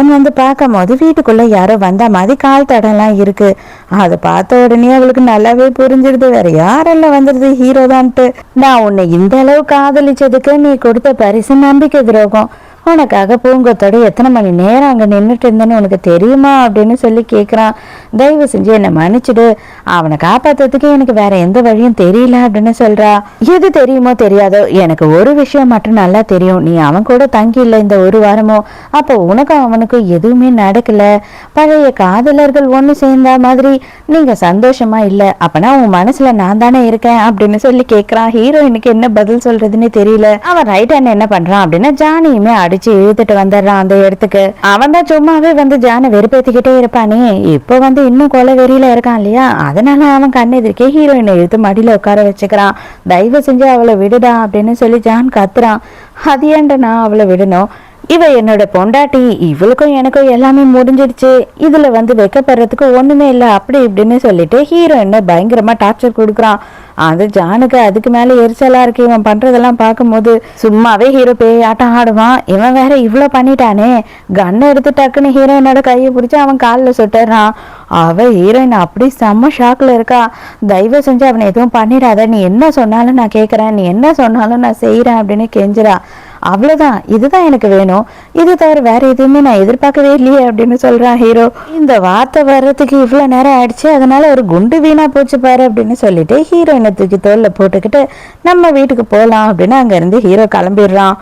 Heroine வந்து பார்க்கும் போது வீட்டுக்குள்ள யாரோ வந்த மாதிரி கால் தடம்லாம் இருக்கு. அதை பார்த்த உடனே அவளுக்கு நல்லாவே புரிஞ்சிருது வேற யாரெல்லாம் வந்துருது ஹீரோ தான்ட்டு. நான் உன்னை இந்த அளவு காதலிச்சதுக்கு நீ கொடுத்த பரிசு நம்பிக்கை துரோகம். உனக்காக பூங்கொத்தோட எத்தனை மணி நேரம் அங்கே நின்றுட்டு இருந்தேன்னு உனக்கு தெரியுமா அப்படின்னு சொல்லி கேட்குறான். தயவு செஞ்சு என்னை மன்னிச்சுடு, அவனை காப்பாற்றுறதுக்கு எனக்கு வேற எந்த வழியும் தெரியல அப்படின்னு சொல்றா. எது தெரியுமோ தெரியாதோ எனக்கு ஒரு விஷயம் மட்டும் நல்லா தெரியும், நீ அவன் கூட தங்கி இல்லை இந்த ஒரு வாரமோ. அப்போ உனக்கும் அவனுக்கும் எதுவுமே நடக்கல, பழைய காதலர்கள் ஒன்று சேர்ந்தா மாதிரி நீங்க சந்தோஷமா இல்லை, அப்பனா உன் மனசுல நான் தானே இருக்கேன் அப்படின்னு சொல்லி கேட்குறான். ஹீரோயினுக்கு என்ன பதில் சொல்றதுன்னு தெரியல. அவன் ரைட் ஹேண்ட் என்ன பண்றான் அப்படின்னா ஜானியுமே இழுத்துட்டு வந்துடுறான் அந்த இடத்துக்கு. அவன் தான் சும்மாவே வந்து ஜானை வெறுப்பேத்திக்கிட்டே இருப்பானே, இப்போ வந்து இன்னும் கொலை வெறியில இருக்கான் இல்லையா, அதனால அவன் கண்ணெதிர்க்கே ஹீரோயினை இழுத்து மடியில உட்கார வச்சுக்கிறான். தயவு செஞ்சு அவளை விடுடா அப்படின்னு சொல்லி ஜான் கத்துறான். அது ஏன்டா நான் அவளை விடணும், இவ என்னோட பொண்டாட்டி, இவளுக்கும் எனக்கும் எல்லாமே முடிஞ்சிடுச்சு, இதுல வந்து வைக்கப்படுறதுக்கு ஒண்ணுமே இல்லை அப்படி இப்படின்னு சொல்லிட்டு ஹீரோயினை பயங்கரமா டார்ச்சர் கொடுக்குறான். அது ஜானுக்கு அதுக்கு மேல எரிச்சலா இருக்கு. இவன் பண்றதெல்லாம் பார்க்கும்போது சும்மாவே ஹீரோ பேய் ஆட்டம் ஆடுவான், இவன் வேற இவ்வளவு பண்ணிட்டானே. கண்ணை எடுத்து டக்குன்னு ஹீரோயினோட கையை பிடிச்சி அவன் காலில் சுட்டுறான். அவ ஹீரோயின் அப்படி செம்ம ஷாக்ல இருக்கா. தயவு செஞ்சு அவனை எதுவும் பண்ணிடாத, நீ என்ன சொன்னாலும் நான் கேட்கறேன், நீ என்ன சொன்னாலும் நான் செய்யறேன் அப்படின்னு கெஞ்சுறா. அவ்வளவுதான், இதுதான் எனக்கு வேணும், இது தவிர வேற எதுவுமே நான் எதிர்பார்க்கவே இல்லையே அப்படின்னு சொல்றான் ஹீரோ. இந்த வார்த்தை வர்றதுக்கு இவ்வளவு நேரம் ஆயிடுச்சு, அதனால ஒரு குண்டு வீணா போச்சு பாரு அப்படின்னு சொல்லிட்டு ஹீரோயினை தூக்கி தோல்ல போட்டுக்கிட்டு நம்ம வீட்டுக்கு போலாம் அப்படின்னு அங்க இருந்து ஹீரோ கிளம்பிடுறான்.